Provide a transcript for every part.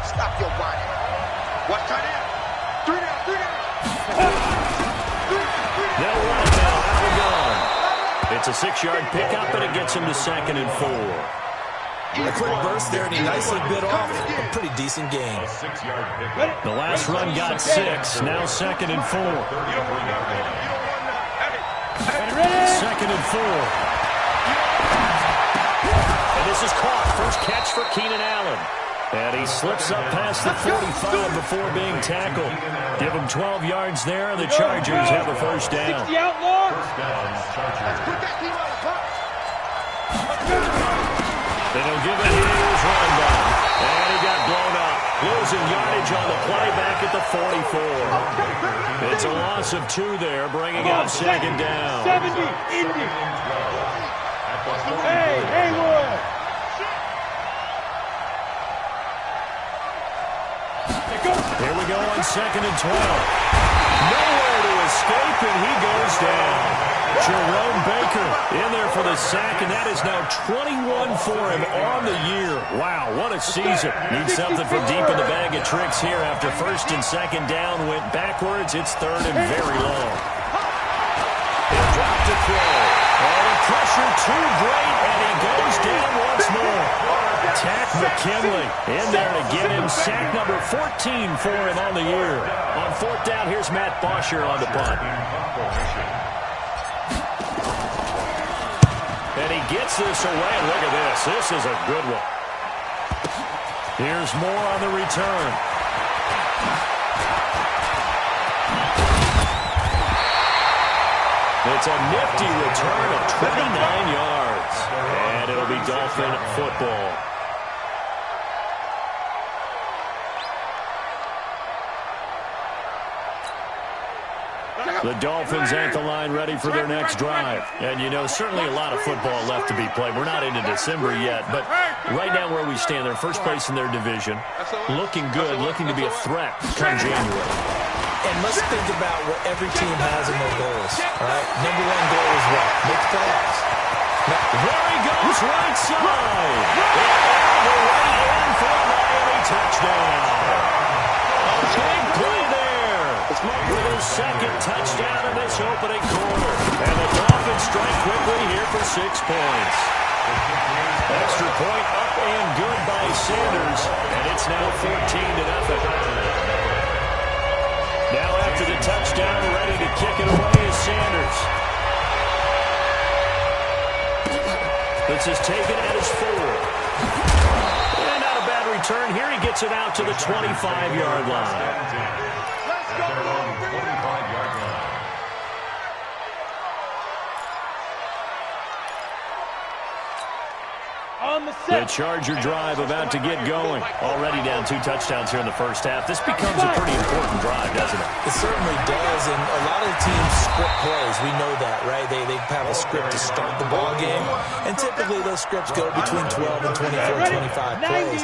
Stop your whining. What tight end? 3 down, 3 down. They'll run it now. Out we go. It's a 6-yard pickup, and it gets him to 2nd and 4. A quick burst there, and he nicely bit off a pretty decent gain. The last run got 6. Now 2nd and 4. 2nd and 4. And this is caught. First catch for Keenan Allen. And he slips up past the 45 before being tackled. Give him 12 yards there, and the Chargers have a first down. 60 outlaw. They don't give it. Here's running back. And he got blown up. Losing yardage on the play back at the 44. It's a loss of 2 there, bringing up 2nd down. 70, Indy. Hey, Haywood. Here we go on 2nd and 12. Nowhere to escape, and he goes down. Jerome Baker in there for the sack, and that is now 21 for him on the year. Wow, what a season. Needs something from deep in the bag of tricks here after 1st and 2nd down went backwards. It's 3rd and very long. He'll drop to throw. Oh, the pressure too great, and he goes down once more. Tack McKinley in there to get him sack number 14 for him on the year. On 4th down, here's Matt Bosher on the punt. And he gets this away. Look at this. This is a good one. Here's more on the return. It's a nifty return of 29 yards. And it'll be Dolphin football. The Dolphins at the line ready for their next drive. And, you know, certainly a lot of football left to be played. We're not into December yet, but right now where we stand, they're first place in their division. Looking good, looking to be a threat come January. And let's think about what every team has in their goals. All right? Number 1 goal is what? Make the playoffs. There he goes, right side. And the right end for a Miami touchdown. A big play there. With his 2nd touchdown in this opening quarter. And the Dolphins strike quickly here for 6 points. Extra point up and good by Sanders. And it's now 14-0. Now after the touchdown, ready to kick it away is Sanders. This is taken at his 4. And not a bad return. Here he gets it out to the 25-yard line. The Charger drive about to get going. Already down 2 touchdowns here in the first half. This becomes a pretty important drive, doesn't it? It certainly does, and a lot of the teams script plays. We know that, right? They have a script to start the ball game, and typically those scripts go between 12 and 24, 25 plays.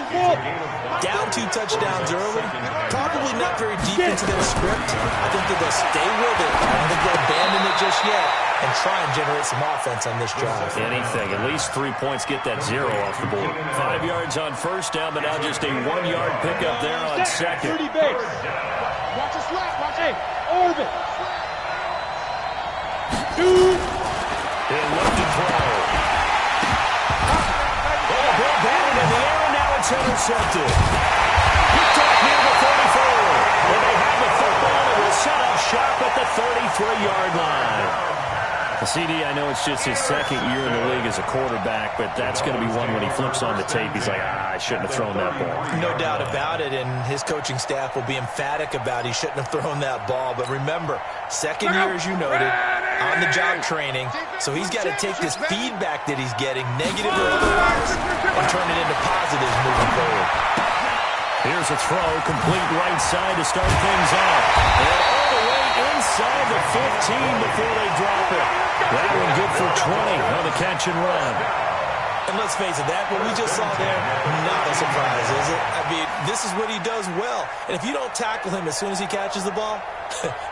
Down 2 touchdowns early, probably not very deep into their script. I think that they'll stay with it. I don't think they'll abandon it just yet and try and generate some offense on this drive. Anything. At least 3 points get that 0 off the board. 5 yards on 1st down, but now just a 1-yard pickup there on 2nd. Watch his left. Watch it. Orbit. He'll look to throw. Oh, ball batted in the air, and now it's intercepted. Picked up near the 34. And they have the football. It will set up shop at the 33-yard line. CD, I know it's just his 2nd year in the league as a quarterback, but that's going to be one when he flips on the tape. He's like, I shouldn't have thrown that ball. No doubt about it, and his coaching staff will be emphatic about he shouldn't have thrown that ball. But remember, 2nd year, as you noted, on-the-job training, so he's got to take this feedback that he's getting, negative or otherwise, and turn it into positives moving forward. Here's a throw, complete right side to start things off. And all the way inside the 15 before they drop it. That one good for 20 on the catch and run. And let's face it, that what we just saw there, not a surprise, is it? I mean, this is what he does well. And if you don't tackle him as soon as he catches the ball,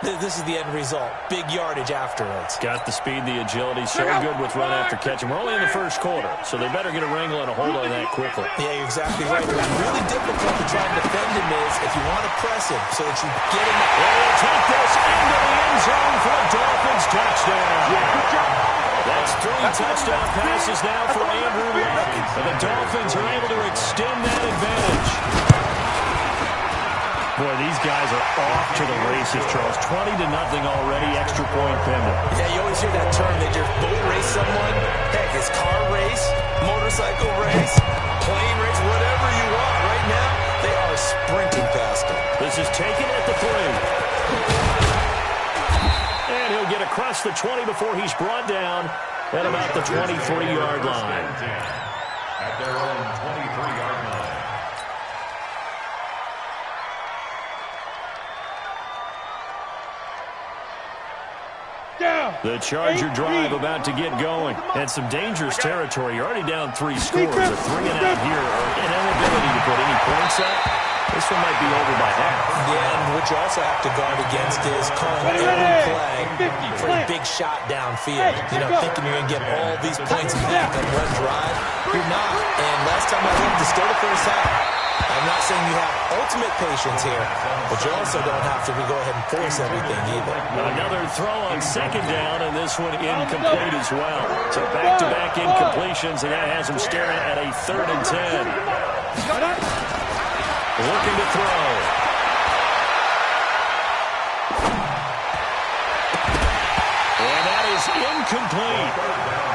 this is the end result. Big yardage afterwards. Got the speed, the agility, so good with run after catch. And we're only in the first quarter, so they better get a wrangle and a hold on that quickly. Yeah, you're exactly right. What's really difficult to try and defend him is if you want to press him so that you get him. They'll take this into the end zone for a Dolphins touchdown. That's 3 touchdown passes now for Andrew Luck. And the Dolphins are able to extend that advantage. Boy, these guys are off to the races, Charles. 20-0 already, extra point pending. Yeah, you always hear that term. They just boat race someone. Heck, it's car race, motorcycle race, plane race, whatever you want. Right now, they are sprinting past him. This is taken at the 3. And he'll get across the 20 before he's brought down at about the 23-yard line. At their own 23-yard line. The Charger drive about to get going. And some dangerous territory. You're already down 3 scores. A 3-and-out here. An inability to put any points up. This one might be over by half. Yeah, and what you also have to guard against is calling every play for a big shot downfield. You know, thinking you're going to get all these points back on one drive. You're not. And last time I looked, to start the first half, I'm not saying you have ultimate patience here, but you also don't have to go ahead and force everything either. Another throw on 2nd down, and this one incomplete as well. So back-to-back incompletions, and that has him staring at a 3rd and 10. Looking to throw. And that is incomplete.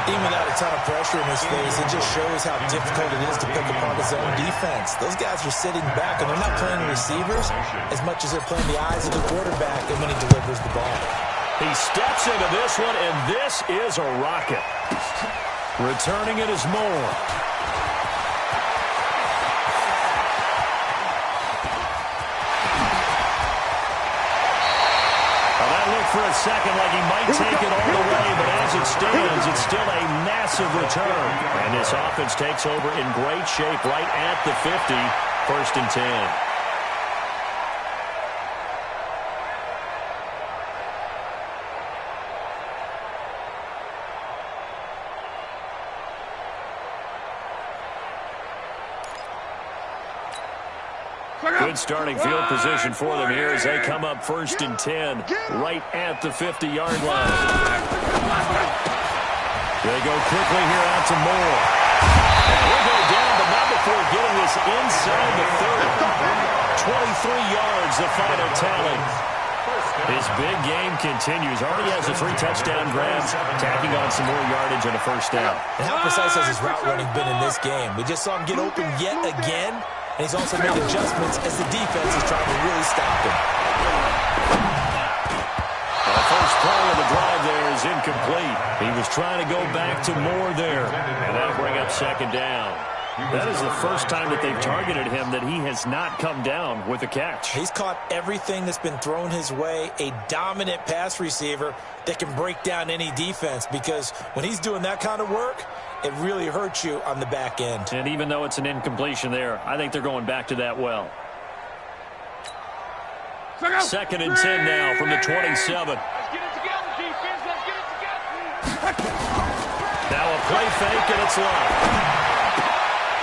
Even without a ton of pressure in his face, it just shows how difficult it is to pick apart his own defense. Those guys are sitting back, and they're not playing receivers as much as they're playing the eyes of the quarterback and when he delivers the ball. He steps into this one, and this is a rocket. Returning it is Moore. For a second like he might take it all the way, but as it stands, it's still a massive return. And this offense takes over in great shape right at the 50, 1st and 10. Good starting field position for them here as they come up 1st and 10 right at the 50-yard line. They go quickly here out to Moore. And he'll go down, but not before getting this inside the 30. 23 yards, the final tally. His big game continues. Already has the 3 touchdown grabs, tacking on some more yardage and a 1st down. And how precise has his route running been in this game? We just saw him get open yet again. And he's also made adjustments as the defense is trying to really stop him. The first play of the drive there is incomplete. He was trying to go back to Moore there. And that'll bring up 2nd down. That is the first time that they've targeted him that he has not come down with a catch. He's caught everything that's been thrown his way. A dominant pass receiver that can break down any defense, because when he's doing that kind of work, it really hurts you on the back end. And even though it's an incompletion there, I think they're going back to that well. 2nd and 10 now from the 27. Let's get it together, defense. Let's get it together. Now a play fake, and it's Love.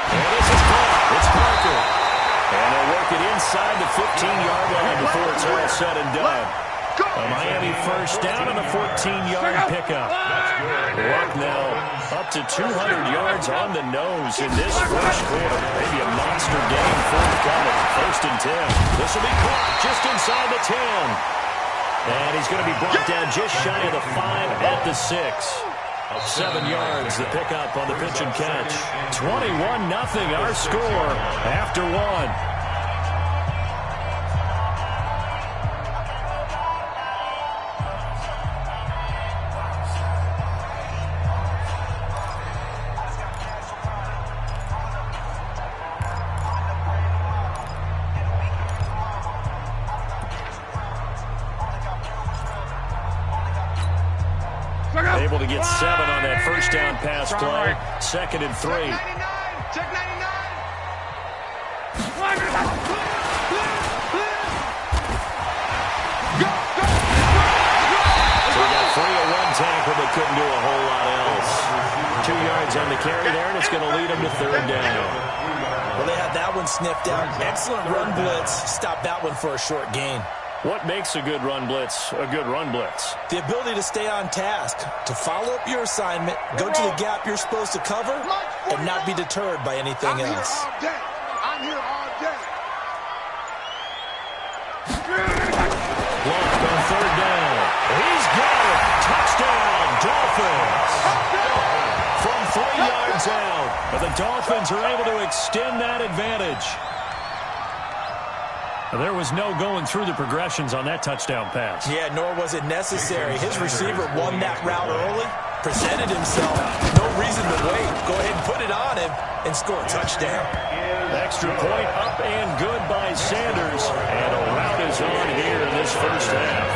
And this is caught. It's Parker. And they'll work it inside the 15-yard line before it's all said and done. A Miami 1st down on a 14-yard pickup. Luck now up to 200 yards on the nose in this first quarter. Maybe a monster game forthcoming. 1st and 10. This will be caught just inside the 10. And he's going to be brought down just shy of the 5 at the 6. 7 yards, the pickup on the pitch and catch. 21-0 our score after 1. Able to get 7 on that 1st down pass play. 2nd and 3. Check 99. carry there, and it's going to lead them to third down. Well, they had that one sniffed out. Excellent run blitz. Stop that one for a short gain. What makes a good run blitz a good run blitz? The ability to stay on task, to follow up your assignment, go to the gap you're supposed to cover, and not be deterred by anything else. I'm here all day. Block on third down. He's got it. Touchdown, Dolphins. From 3 yards out, but the Dolphins are able to extend that advantage. There was no going through the progressions on that touchdown pass. Yeah, nor was it necessary. His receiver won that route early, presented himself. No reason to wait. Go ahead and put it on him and score a touchdown. Extra point up and good by Sanders. And a route is on here in this first half.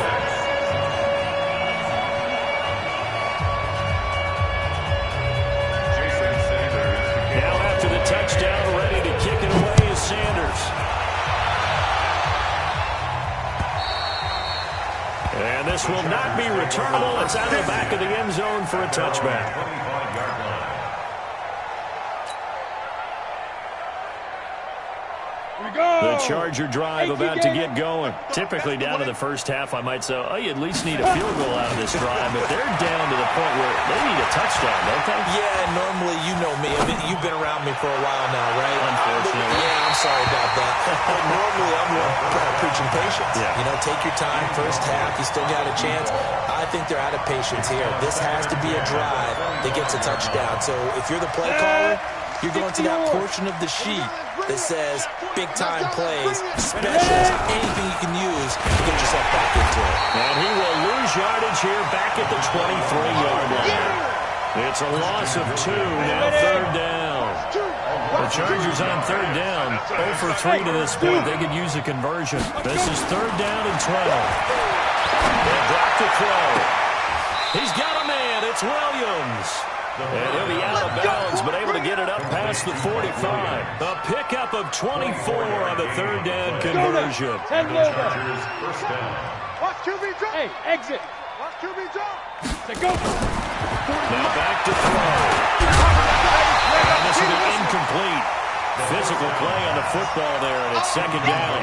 Now after the touchdown, ready to kick it away is Sanders. And this will not be returnable. It's out of the back of the end zone for a touchback. The Charger drive about to get going. Typically down to the first half, I might say, oh, you at least need a field goal out of this drive. But they're down to the point where they need a touchdown, don't they? Yeah, normally, you know me. I mean, you've been around me for a while now, right? Unfortunately. Yeah, I'm sorry about that. But normally, I'm preaching patience. Yeah. You know, take your time. First half, you still got a chance. I think they're out of patience here. This has to be a drive that gets a touchdown. So if you're the play caller, you're going to that portion of the sheet that says big-time plays, specials, anything you can use to get yourself back into it. And he will lose yardage here back at the 23-yard line. It's a loss of 2, now third down. The Chargers on third down, 0 for 3 to this point. They could use a conversion. This is third down and 12. They drop the throw. He's got a man. It's Williams. And he'll be out of bounds, but able to get it up past the 45. A pickup of 24 on the third down conversion. Watch QB drop. Hey, exit. Watch QB drop. Go. Now back to throw. And this will be incomplete. Physical play on the football there, and it's second down.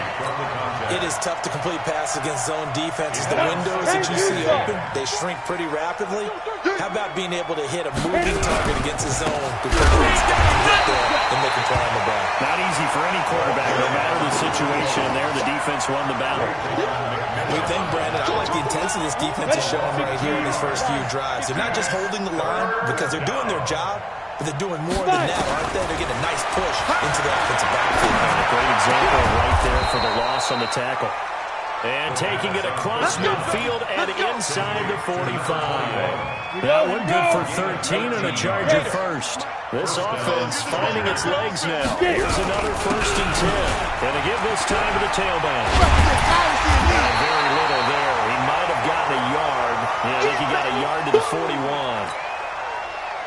It is tough to complete passes against zone defenses. The windows that you see open, they shrink pretty rapidly. How about being able to hit a moving target against a zone before it's got to get there and make a play on the ball? Not easy for any quarterback, no matter the situation there. The defense won the battle. We think, Brandon, I like the intensity this defense is showing right here in these first few drives. They're not just holding the line because they're doing their job, but they're doing more than that, aren't they? They're getting a nice push into the offensive backfield. A great example right there for the loss on the tackle. And taking it across midfield and inside the 45. That one good for 13 and a Charger first. This offense finding its legs now. Here's another 1st and 10. Going to give this time to the tailback. Very little there. He might have gotten a yard. Yeah, I think he got a yard to the 41.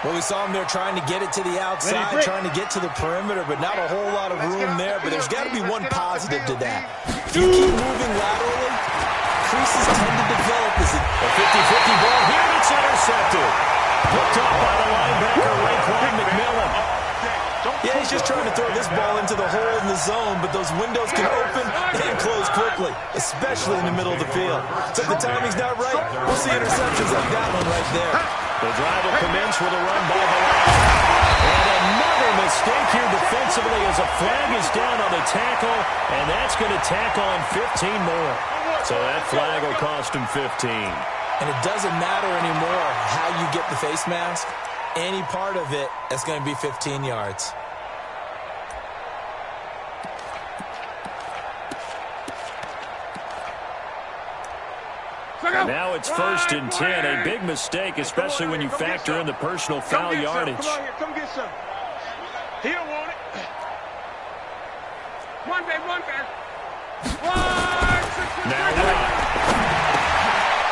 Well, we saw him there trying to get it to the outside, trying to get to the perimeter, but not a whole lot of room there. But there's got to be one positive to that. If you keep moving laterally, creases tend to develop. As a 50-50 ball here, and it's intercepted. Picked up by the linebacker, Raekwon McMillan. Yeah, he's just trying to throw this ball into the hole in the zone, but those windows can open and close quickly, especially in the middle of the field. So if the timing's not right, we'll see interceptions like that one right there. The drive will commence with a run by the line. And another mistake here defensively as a flag is down on the tackle, and that's going to tack on 15 more. So that flag will cost him 15. And it doesn't matter anymore how you get the face mask. Any part of it is going to be 15 yards. Now it's 1st and 10. A big mistake, especially when you factor in the personal foul yardage. Come get some. He don't want it. One back. Now right.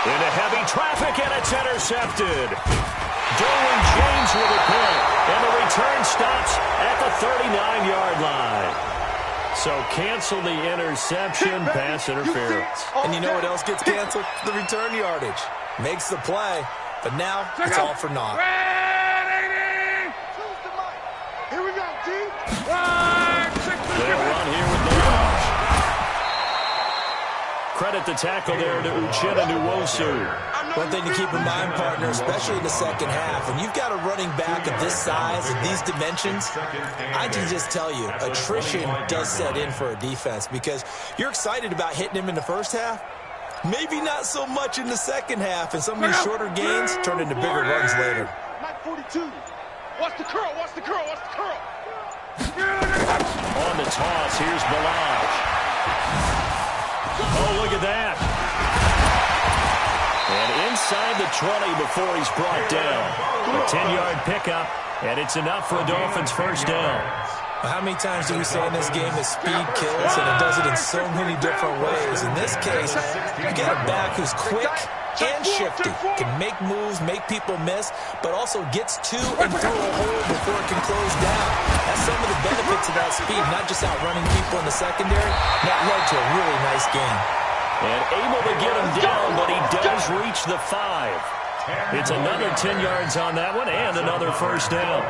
Into heavy traffic, and it's intercepted. Derwin James with a pick, and the return stops at the 39-yard line. So cancel the interception, pass interference. And you know what else gets canceled? The return yardage. Makes the play, but now it's all for naught. at the tackle there to Uchenna Nwosu. One thing to keep in mind, partner, especially in the second half, when you've got a running back of this size and these dimensions, I can just tell you, attrition does set in for a defense because you're excited about hitting him in the first half. Maybe not so much in the second half, and some of these shorter gains turn into bigger runs later. Mike 42. Watch the curl, watch the curl, watch the curl. On the toss, here's Balaj. Oh, look at that. And inside the 20 before he's brought down. A 10-yard pickup, and it's enough for a Dolphins first down. How many times do we say in this game that speed kills, and it does it in so many different ways? In this case, you get a back who's quick and shifty, can make moves, make people miss, but also gets to and through a hole before it can close down. That's some of the benefits of that speed, not just outrunning people in the secondary. That led to a really nice game. And able to get him down, but he does reach the 5. It's another 10 yards on that one, and another first down.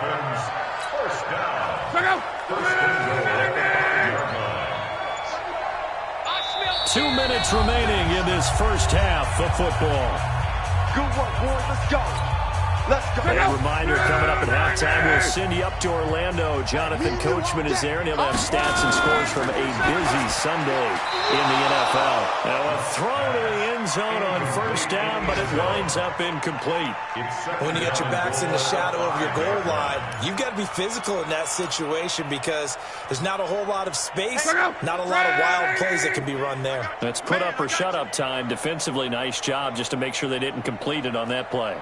2 minutes remaining in this first half of football. Good work, boys. Let's go. Let's go. A reminder, coming up at halftime, we'll send you up to Orlando. Jonathan Coachman is there, and he'll have stats and scores from a busy Sunday in the NFL. Now a throw to the end zone on first down, but it winds up incomplete. When you got your backs in the shadow of your goal line, you've got to be physical in that situation because there's not a whole lot of space, not a lot of wild plays that can be run there. That's put up or shut up time. Defensively, nice job just to make sure they didn't complete it on that play.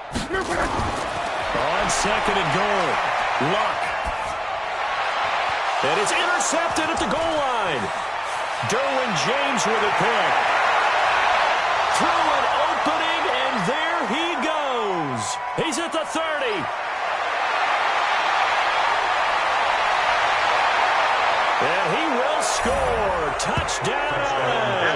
On second and goal, Luck. And it's intercepted at the goal line. Derwin James with a pick. Through an opening, and there he goes. He's at the 30. And he will score. Touchdown, LA.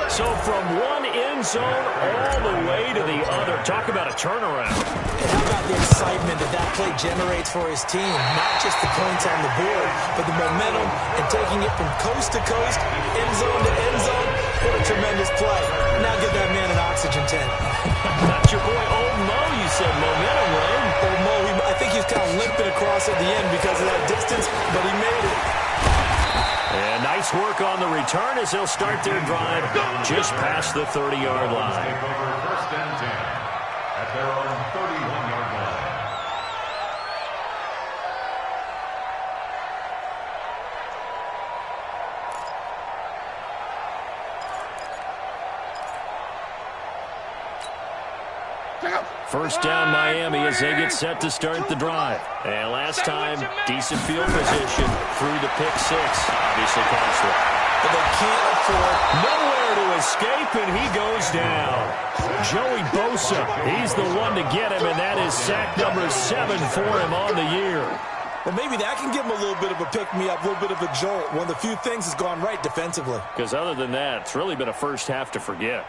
So from one end zone all the way to the other. Talk about a turnaround. And how about the excitement that play generates for his team? Not just the points on the board, but the momentum and taking it from coast to coast, end zone to end zone. What a tremendous play. Now give that man an oxygen tank. That's your boy Old Mo, you said momentum, Wayne. Old Mo, I think he was kind of limping across at the end because of that distance, but he made it. And nice work on the return as they'll start their drive just past the 30-yard line. First and 10 at their own 31-yard line. First down Miami as they get set to start the drive. And last time, decent field position through the pick six. Obviously costly. But they can't afford nowhere to escape, and he goes down. Joey Bosa, he's the one to get him, and that is sack number 7 for him on the year. Well, maybe that can give him a little bit of a pick-me-up, a little bit of a jolt. One of the few things has gone right defensively. Because other than that, it's really been a first half to forget.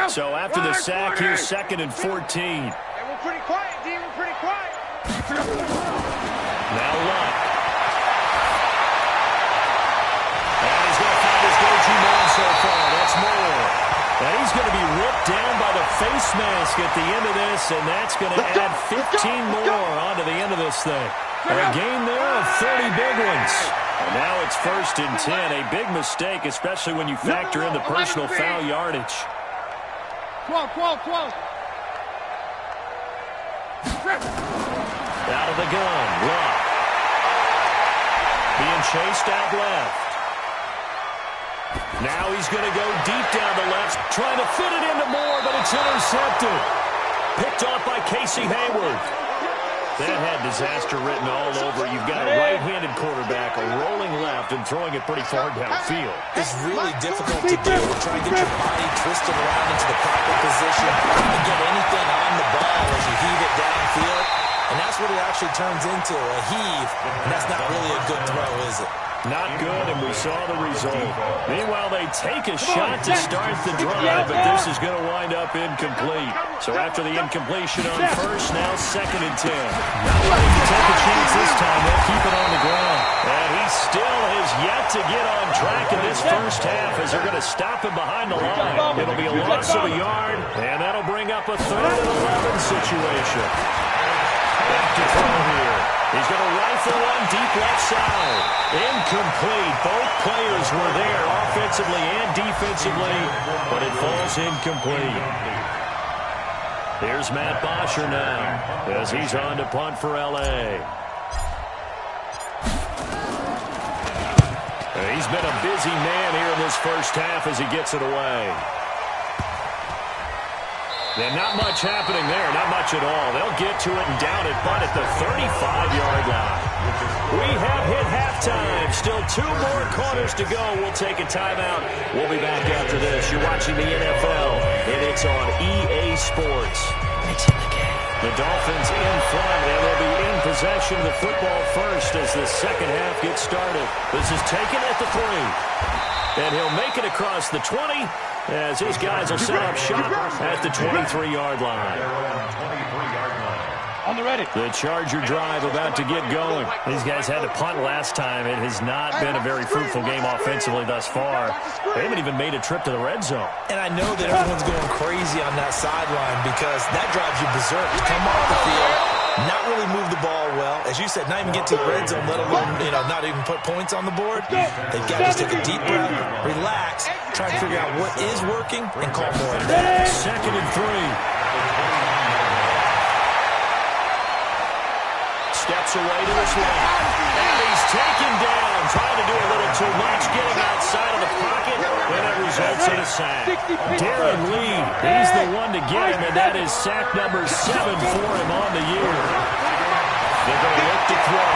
So after the sack, here's 2nd and 14. Hey, we're pretty quiet, D. We're pretty quiet. Now Luck. And he's going to find his go-to man so far. That's Moore. And he's going to be ripped down by the face mask at the end of this, and that's going to add 15 more onto the end of this thing. A gain there of 30 big ones. And now it's 1st and 10. A big mistake, especially when you factor in the personal foul yardage. 12. Out of the gun, Luck. Being chased out left. Now he's going to go deep down the left, trying to fit it into Moore, but it's intercepted. Picked off by Casey Hayward. That had disaster written all over. You've got a right-handed quarterback, a rolling left, and throwing it pretty far downfield. It's really difficult to do. Try and get your body twisted around into the proper position and get anything on the ball as you heave it downfield. And that's actually turns into a heave, and that's not really a good throw, is it? Not good, and we saw the result. Meanwhile, they take a shot to start the drive, but this is going to wind up incomplete. So after the incompletion on first, now 2nd and 10. Not ready to take a chance this time. They'll keep it on the ground. And he still has yet to get on track in this first half as they're going to stop him behind the line. It'll be a loss of a yard, and that'll bring up a 3rd and 11 situation. Back to throw here. He's going to rifle one deep left side. Incomplete. Both players were there offensively and defensively, but it falls incomplete. Here's Matt Bosher now as he's on to punt for L.A. He's been a busy man here in this first half as he gets it away. And not much happening there, not much at all. They'll get to it and down it, but at the 35-yard line. We have hit halftime. Still 2 more quarters to go. We'll take a timeout. We'll be back after this. You're watching the NFL, and it's on EA Sports. The Dolphins in front, and they'll be in possession of the football first as the second half gets started. This is taken at the 3. And he'll make it across the 20 as his guys will set up shop at the 23-yard line. On the ready. The Charger drive about to get going. These guys had to punt last time. It has not been a very fruitful game offensively thus far. They haven't even made a trip to the red zone. And I know that everyone's going crazy on that sideline because that drives you berserk. Come off the field, not really move the ball well. As you said, not even get to the red zone, let alone, not even put points on the board. They've got to just take a deep breath, relax, try to figure out what is working, and call more of that. 2nd and 3. Steps away to his left. And he's taken down, trying to do a little too much, getting outside of the pocket, and it results in a sack. Darren Lee, he's the one to get him, and that is sack number 7 for him on the year. They're going to look to throw.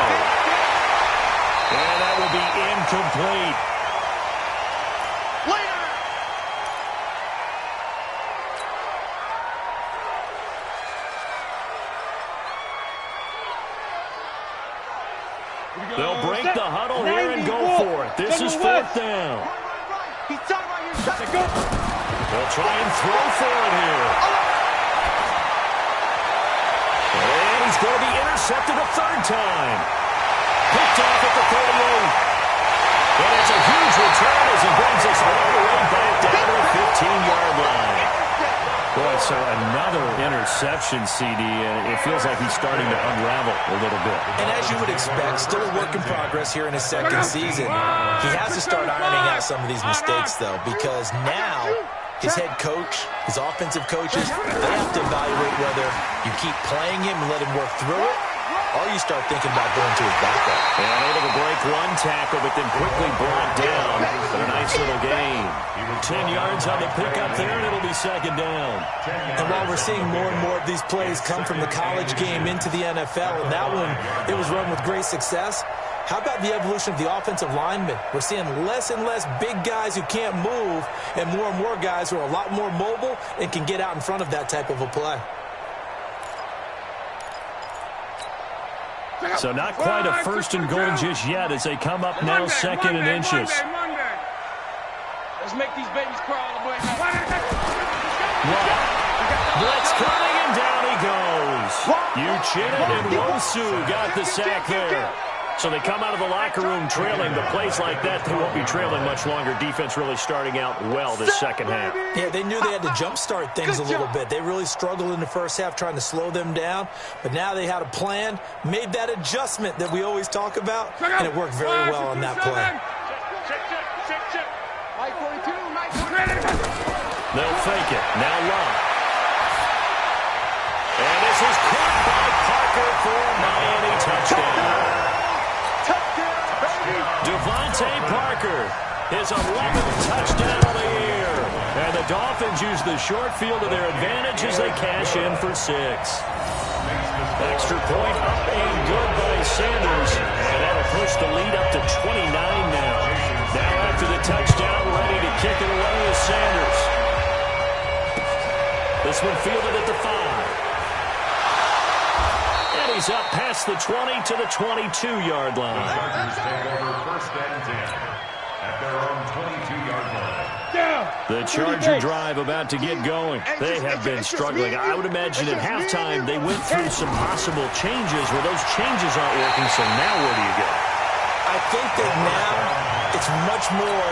And that will be incomplete. They'll break the huddle here and go for it. This is 4th down. They'll try and throw for it here. And he's going to be intercepted a 3rd time. Picked off at the 38. And it's a huge return as he brings us all the way back down to the 15-yard line. Boy, so another interception, CD, and it feels like he's starting to unravel a little bit. And as you would expect, still a work in progress here in his 2nd season. He has to start ironing out some of these mistakes, though, because now his head coach, his offensive coaches, they have to evaluate whether you keep playing him and let him work through it, or you start thinking about going to his backup. And able to break one tackle, but then quickly brought down. But a nice little gain. 10 yards on the pickup there, and it'll be 2nd down. And while we're seeing more and more of these plays come from the college game into the NFL, and that one, it was run with great success, how about the evolution of the offensive linemen? We're seeing less and less big guys who can't move, and more guys who are a lot more mobile and can get out in front of that type of a play. So not quite a 1st and goal just yet as they come up now 2nd and inches. Let's make these babies crawl away. Blitz coming, and down he goes. Uchenna and Wosu got the sack there. So they come out of the locker room trailing, but plays like that, they won't be trailing much longer. Defense really starting out well this 2nd half. Yeah, they knew they had to jumpstart things a little bit. They really struggled in the first half trying to slow them down, but now they had a plan, made that adjustment that we always talk about, and it worked very well on that play. They'll fake it. Now Love. And this is caught by Parker for a Miami touchdown. Devontae Parker, his 11th touchdown of the year. And the Dolphins use the short field to their advantage as they cash in for 6. Extra point up and good by Sanders. And that'll push the lead up to 29 now. Now after the touchdown, ready to kick it away is Sanders. This one fielded at the 5. And he's up past the 20 to the 22-yard line. The Chargers take over 1st and 10 at their own 22-yard line. The Charger drive about to get going. They have been struggling. I would imagine at halftime they went through some possible changes where those changes aren't working, so now where do you go? I think that now it's much more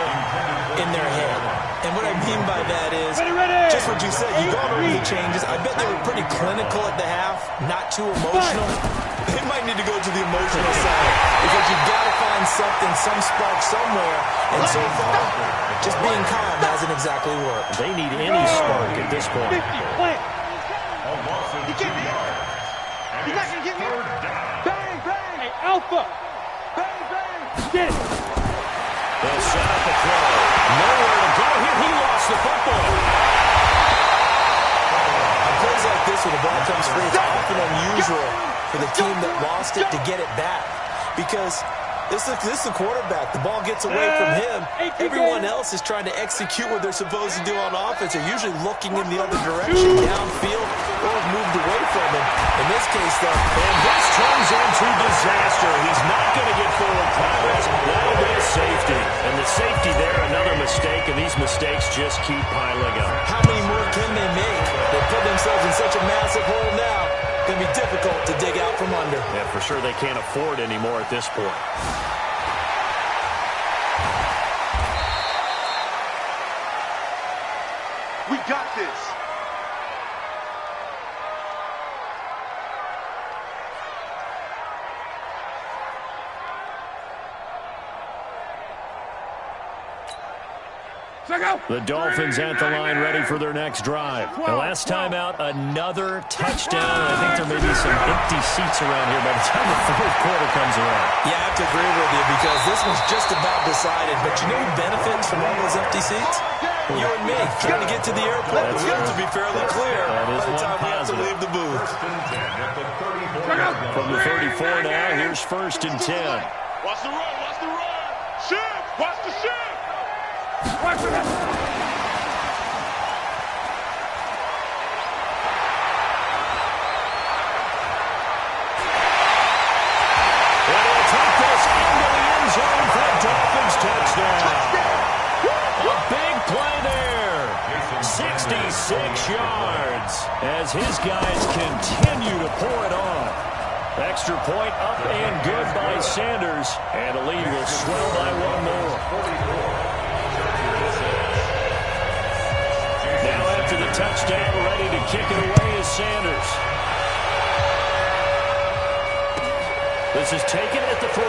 in their head. And what I mean by that is, just what you said, you gone over the changes. I bet they were pretty clinical at the half, not too emotional. They might need to go to the emotional side because you've got to find something, some spark somewhere. And so far, just being calm hasn't exactly worked. They need any spark at this point. A loss of 2 yards. And He's not going to get me. 3rd down. Bang, bang. Hey, Alpha. Bang, bang. Get it. They'll set up a throw. Nowhere to go here. He lost the football. On plays like this where the ball comes free, it's often unusual for the team that lost it to get it back. Because this is the quarterback. The ball gets away from him. Everyone else is trying to execute what they're supposed to do on offense. They're usually looking in the other direction, downfield, or moved away from him. In this case, though, And this turns into disaster. He's not going to get forward progress. That'll be a safety. And the safety there, another mistake, and these mistakes just keep piling up. how many more can they make? They put themselves in such a massive hole now. Going to be difficult to dig out from under. Yeah, for sure they can't afford anymore at this point. We got this. The Dolphins at the line ready for their next drive. The last time out, another touchdown. I think there may be some empty seats around here by the time the 4th quarter comes around. Yeah, I have to agree with you because this one's just about decided. But you know who benefits from all those empty seats? You and me, trying to get to the airport. We have to be fairly clear That is by the time we have to positive. leave the booth. 1st and 10 at the 34-yard From the 34 now, here's 1st and 10. Watch the run. Watch the run. Shift. Watch the shift. Watch the run. And he'll take this into the end zone for a Dolphins touchdown. A big play there. 66 yards as his guys continue to pour it on. Extra point up and good by Sanders. And the lead will swell by one more. Now after the touchdown, ready to kick it away is Sanders. This is taken at the 3.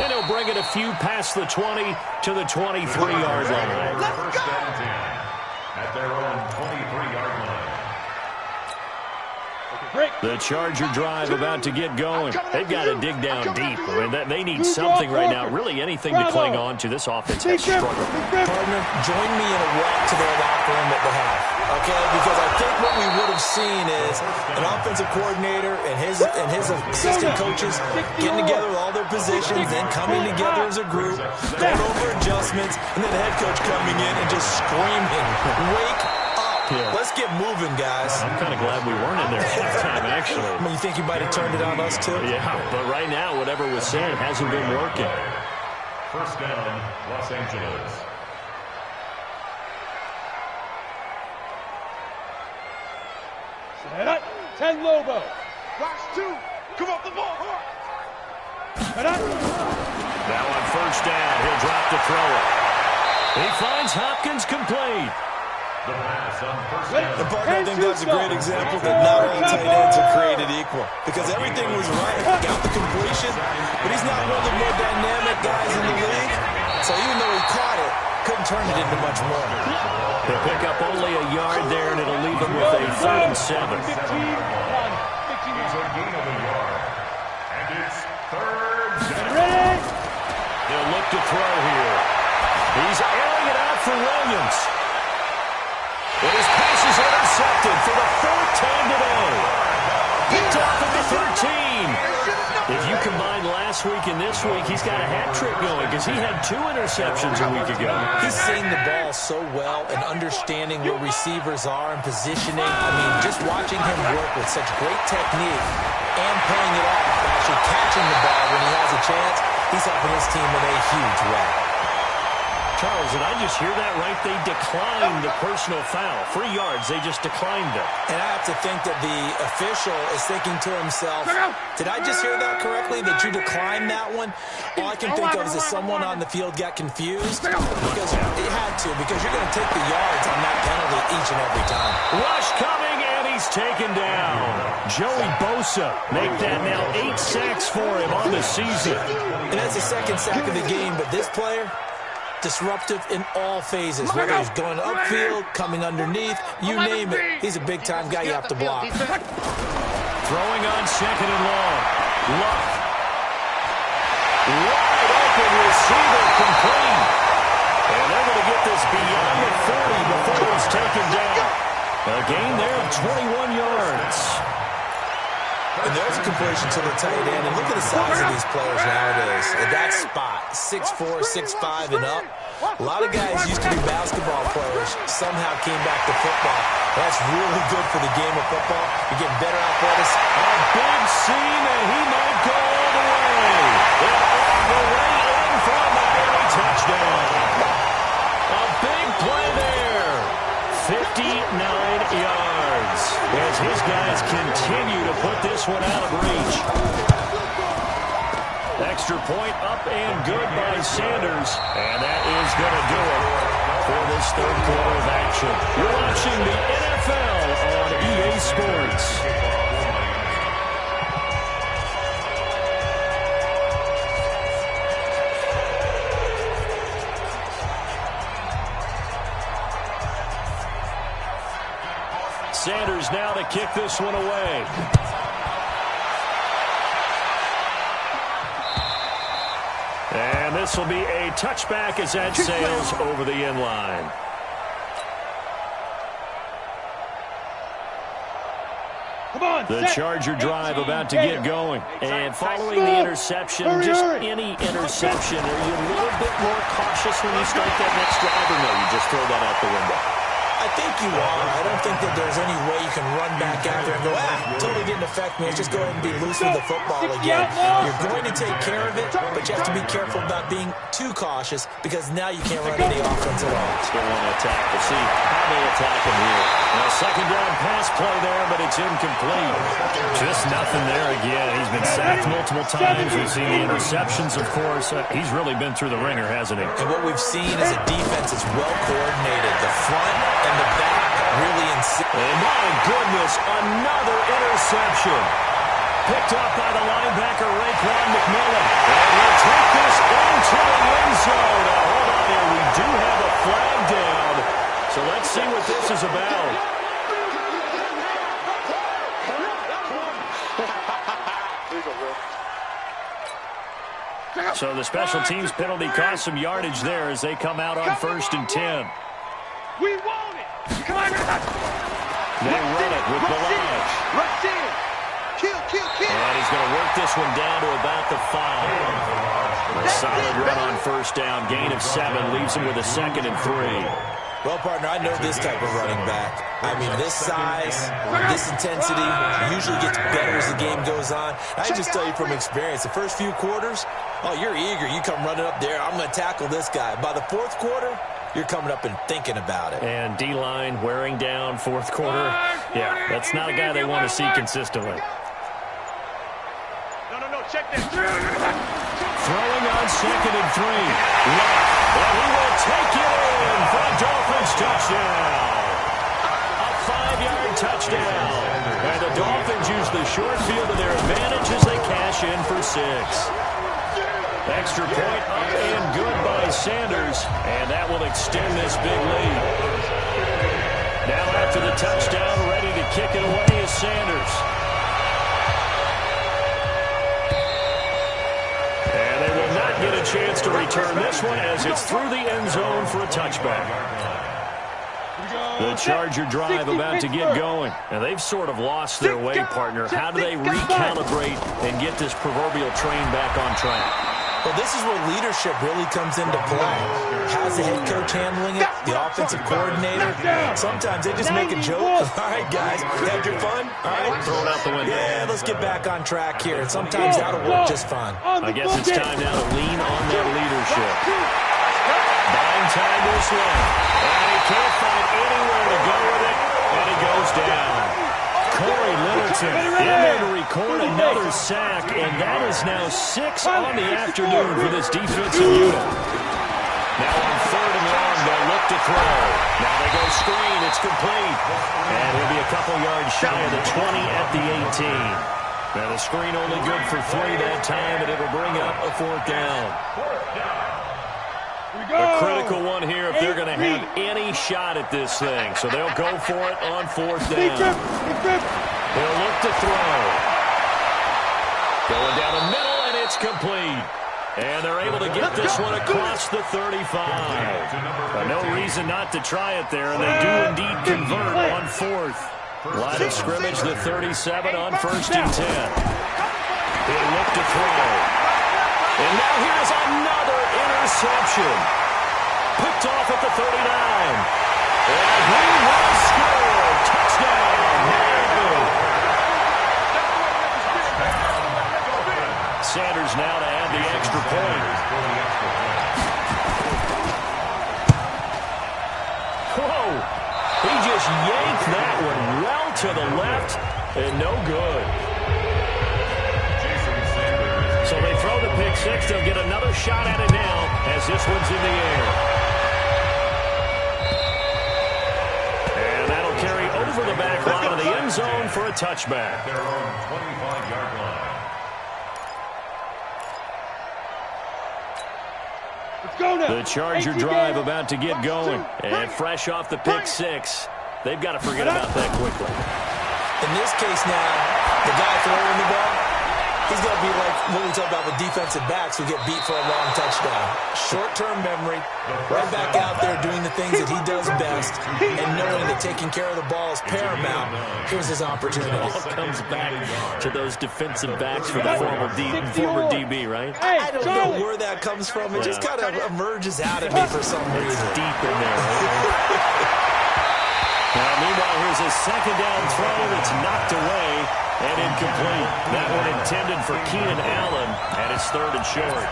And he'll bring it a few past the 20 to the 23-yard line. 1st and 10 at their own 23-yard line. The Charger drive about to get going. They've got to dig down deep. I mean, they need something right now, really anything to cling on to. This offense has struggled. Partner, join me in a walk to their locker room at the half, okay? Because I think what we would have seen is an offensive coordinator and his assistant coaches getting together with all their positions, then coming together as a group, going over adjustments, and then the head coach coming in and just screaming, "Wake up! Yeah. Let's get moving, guys." I'm kind of glad we weren't in there at that time, actually. I mean, you think you might have turned it on us, too? Yeah, but right now, whatever was said hasn't been working. 1st down, Los Angeles. Set up. 10 Lobo. Box 2. Come off the ball. Set up. Now on 1st down, he'll drop to throw it. He finds Hopkins complete. The pass on 1st down. The partner, I think that's a great example that not all tight ends are created equal. Because everything was right, got the completion, but he's not one of the more dynamic guys in the league. So even though he caught it, couldn't turn it into much more. He'll pick up only a yard there, and it'll leave him with a 3rd and 7. 15. It's a gain of a yard. And it's 3rd down. Ready. He'll look to throw here. He's airing it out for Williams. And his pass is intercepted for the 4th time today. Picked off at the 13. If you combine last last week and this week, he's got a hat trick going because he had 2 interceptions a week ago. He's seeing the ball so well and understanding where receivers are and positioning. I mean, just watching him work with such great technique and playing it off, actually catching the ball when he has a chance, he's helping his team in a huge way. Charles, did I just hear that right? They declined the personal foul. 3 yards, they just declined it. And I have to think that the official is thinking to himself, did I just hear that correctly, that you declined that one? All I can think of is that someone on the field got confused because it had to, because you're going to take the yards on that penalty each and every time. Rush coming, and he's taken down. Joey Bosa make that now 8 sacks for him on the season. And that's the second sack of the game, but this player, disruptive in all phases, whether he's going upfield, coming underneath, you name it. He's a big-time guy you have to block. Throwing on 2nd and long. Luck. Wide open receiver complete. And they're going to get this beyond the 40 before it's taken down. A gain there of 21 yards. And there's a completion to the tight end. And look at the size of these players nowadays. At that spot, 6'4", 6'5", and up. A lot of guys used to be basketball players, somehow came back to football. That's really good for the game of football. You're getting better athleticism. A big seam, and he might go all the way. And all the way in for a Miami touchdown. A big play there. 59 yards. As his guys continue to put this one out of reach. Extra point up and good by Sanders. And that is going to do it for this 3rd quarter of action. You're watching the NFL on EA Sports. Sanders now to kick this one away. And this will be a touchback as that sails over the end line. The Charger drive about to get going. And following the interception, just any interception, are you a little bit more cautious when you start that next drive, or no, you just throw that out the window? I think you are. I don't think that there's any way you can run back out there and go, totally didn't affect me. Let's just go ahead and be loose with the football again. You're going to take care of it, but you have to be careful about being too cautious because now you can't run any offense at all. Still want to attack. We'll see how they attack him here. Now, 2nd down pass play there, but it's incomplete. Just nothing there again. He's been sacked multiple times. We've seen the interceptions, of course. He's really been through the ringer, hasn't he? And what we've seen is a defense that's well coordinated. The front and the back really and my goodness, another interception. Picked up by the linebacker, Raekwon McMillan. And we'll take this into the end zone. Now, hold on here. We do have a flag down. So let's see what this is about. So the special teams penalty cost some yardage there as they come out on 1st and 10. We want it. Come on. They run it with Balaj. Rush in. Kill. And he's going to work this one down to about the 5. A solid run on 1st down. Gain of 7 leaves him with a 2nd and 3. Well, partner, I know this type of running back. I mean, this size, this intensity usually gets better as the game goes on. I just tell you from experience, the first few quarters, you're eager. You come running up there, I'm going to tackle this guy. By the 4th quarter, you're coming up and thinking about it. And D-line wearing down 4th quarter. Yeah, that's not a guy they want to see consistently. No, check that. Throwing on 2nd and 3. And he will take it in for a Dolphins touchdown. A 5-yard touchdown. And the Dolphins use the short field to their advantage as they cash in for 6. Extra point up and good by Sanders. And that will extend this big lead. Now after the touchdown, ready to kick it away is Sanders. And they will not get a chance to return this one as it's through the end zone for a touchback. The Charger drive about to get going. And they've sort of lost their way, partner. How do they recalibrate and get this proverbial train back on track? Well, this is where leadership really comes into play. How's the head coach handling it? The offensive coordinator? Sometimes they just make a joke. All right, guys, you had your fun? All right, throw it out the window. Yeah, let's get back on track here. And sometimes that'll work just fine. I guess it's time now to lean on that leadership. Buying time to his left. And he can't find anywhere to go with it. And he goes down. Corey Littleton in there to record another sack, and that is now 6 on the afternoon for this defensive unit. Now on 3rd and long, they'll look to throw. Now they go screen. It's complete. And he'll be a couple yards shy of the 20 at the 18. Now the screen only good for 3 that time, and it'll bring up a 4th down. A critical one here if they're going to have any shot at this thing. So they'll go for it on 4th down. They'll look to throw. Going down the middle, and it's complete. And they're able to get this one across the 35. No reason not to try it there, and they do indeed convert on 4th. Line of scrimmage, the 37 on 1st and 10. They'll look to throw. And now here's another interception. Picked off at the 39. And he will score. Touchdown. Sanders now to add the extra point. Whoa. He just yanked that one well to the left and no good. So they throw the pick six. They'll get another shot at it now as this one's in the air. And that'll carry over the back line of the end zone for a touchback. Their own 25-yard line. Let's go now. The Charger drive about to get going. And fresh off the pick six, they've got to forget about that quickly. In this case now, the guy throwing the ball, he's going to be like what we talk about with defensive backs who get beat for a long touchdown. Short-term memory, right back out there doing the things that he does best, and knowing that taking care of the ball is paramount. Here's his opportunity. It all comes back to those defensive backs for the former DB, right? I don't know where that comes from. It just kind of emerges out at me for some reason. It's deep in there. Right? Now, meanwhile, here's a second down throw that's knocked away and incomplete. That one intended for Keenan Allen, and it's 3rd and short.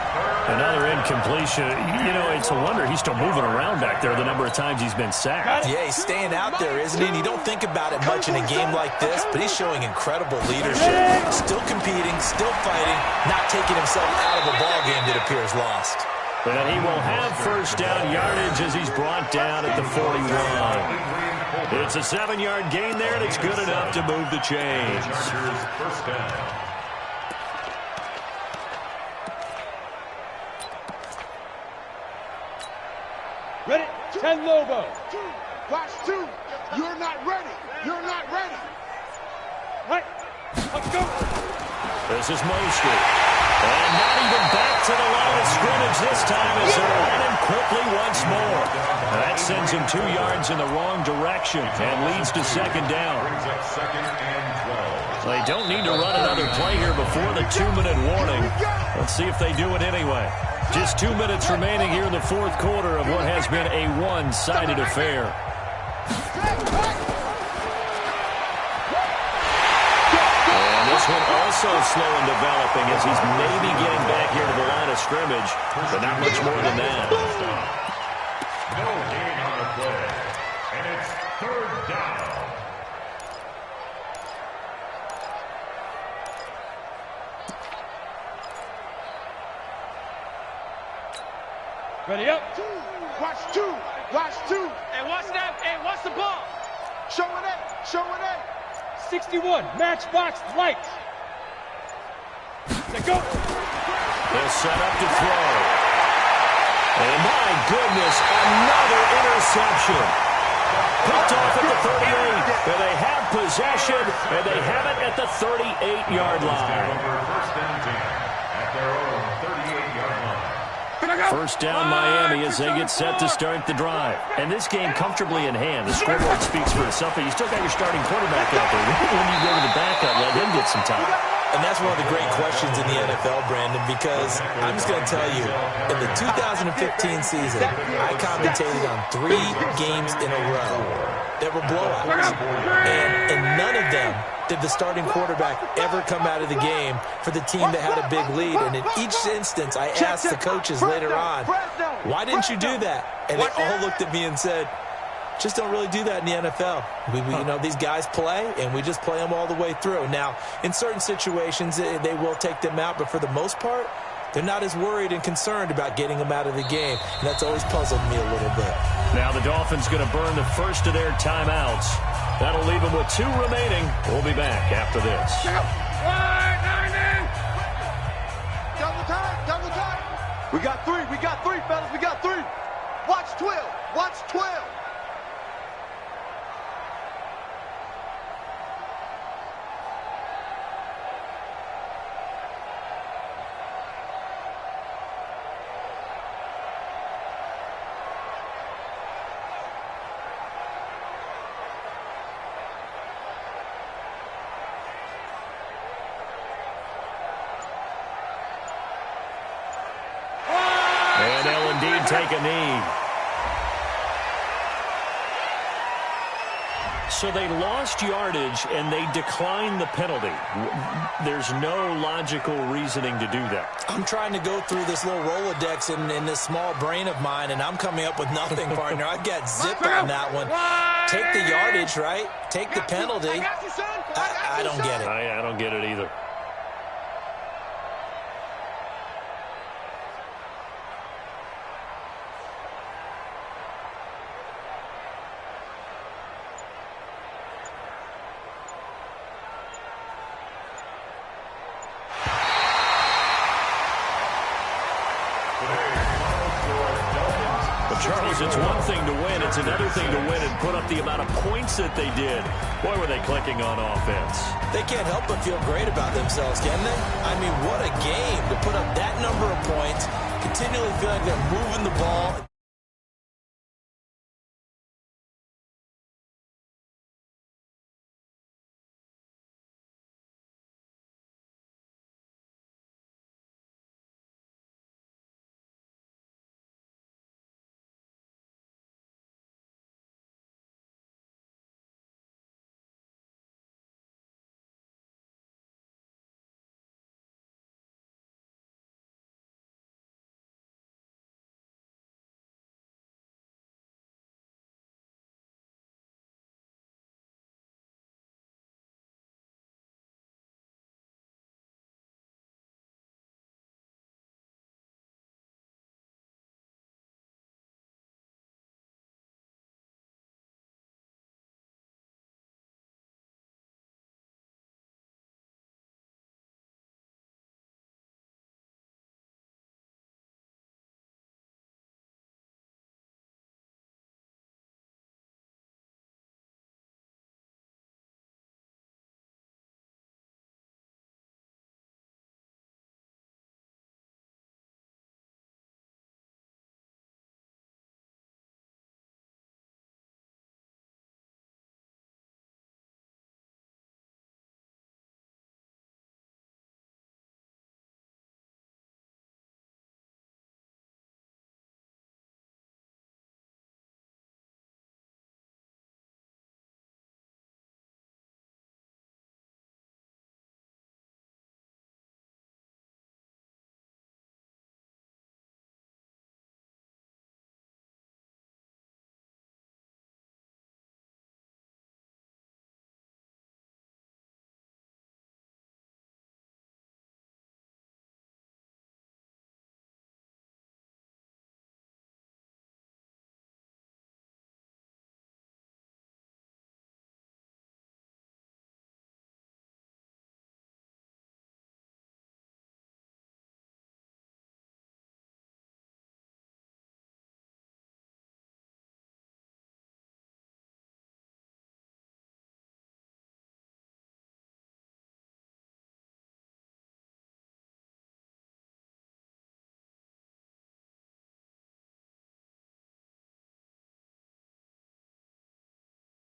Another incompletion. You know, it's a wonder he's still moving around back there the number of times he's been sacked. Yeah, he's staying out there, isn't he? And you don't think about it much in a game like this, but he's showing incredible leadership. Still competing, still fighting, not taking himself out of a ball game that appears lost. And he will have first down yardage as he's brought down at the 41. It's a 7-yard gain there, and it's good enough to move the chains. First down. Ready? 10 Lobo. Watch 2. You're not ready. You're not ready. Right. Let's go. This is Mostert. And not even back to the line of scrimmage this time as they're running quickly once more. That sends him 2 yards in the wrong direction and leads to second down. Brings up 2nd and 12. They don't need to run another play here before the 2-minute warning. Let's see if they do it anyway. Just 2 minutes remaining here in the 4th quarter of what has been a one-sided affair. This one also slow in developing as he's maybe getting back here to the line of scrimmage, but not much more than that. No gain on the play, and it's 3rd down. Ready up. Watch 2. Watch 2. Hey, what's that? Hey, what's the ball? Show it up. Show it up. 61. Matchbox lights. Let's go. They'll set up to throw. And my goodness, another interception. Picked off at the 38. And they have possession, and they have it at the 38-yard line. First and 10 at their own 38-yard line. First down Miami as they get set to start the drive. And this game comfortably in hand. The scoreboard speaks for itself, but you still got your starting quarterback out there. When you go to the backup, let him get some time. And that's one of the great questions in the NFL, Brandon, because I'm just going to tell you, in the 2015 season, I commentated on 3 games in a row that were blowouts. And in none of them did the starting quarterback ever come out of the game for the team that had a big lead. And in each instance, I asked the coaches later on, why didn't you do that? And they all looked at me and said, just don't really do that in the NFL. You know, these guys play, and we just play them all the way through. Now, in certain situations, they will take them out, but for the most part, they're not as worried and concerned about getting them out of the game, and that's always puzzled me a little bit. Now the Dolphins going to burn the first of their timeouts. That'll leave them with 2 remaining. We'll be back after this. Double time. We got 3, fellas, we got 3. Watch 12. And they'll indeed take a knee. So they lost yardage, and they declined the penalty. There's no logical reasoning to do that. I'm trying to go through this little Rolodex in this small brain of mine, and I'm coming up with nothing, partner. I've got zip on that one. Take the yardage, right? Take the penalty. I don't get it. I don't get it either. Charles, it's one thing to win. It's another thing to win and put up the amount of points that they did. Boy, were they clicking on offense. They can't help but feel great about themselves, can they? I mean, what a game to put up that number of points, continually feel like they're moving the ball.